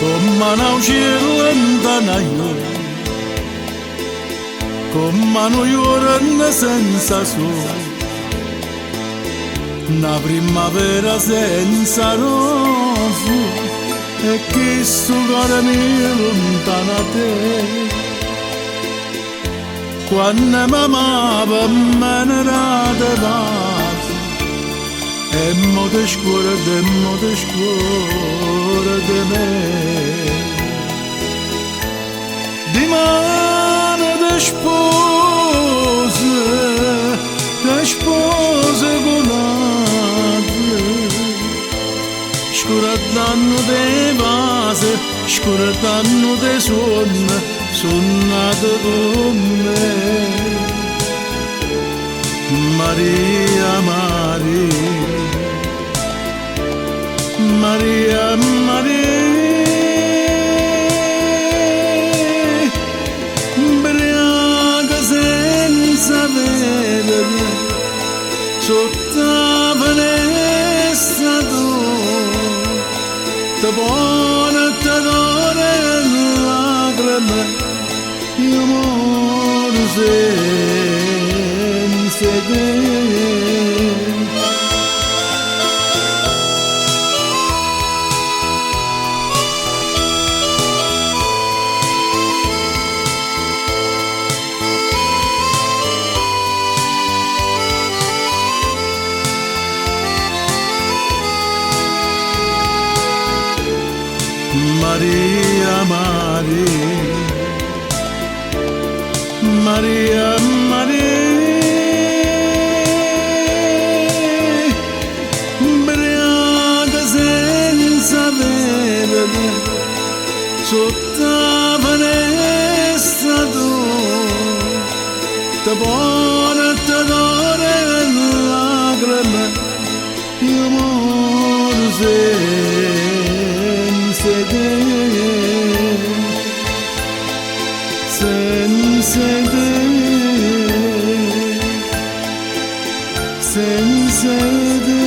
Comma nauscirlandanaio Comma noiuranno senza sole una primavera senza rose e che sto cuore mio lontano a te quando m'amava me ne rade base e mo te scuore di me di mano te spose volate scordando de base scordando de suonate con me Maria Maria briaga senza vedere sotto la finestra tu te buona te dore lacrime io moro senza te Maria briaga senza vedere sotto la finestra tu te buona te dore lacrime io moro senza te senza te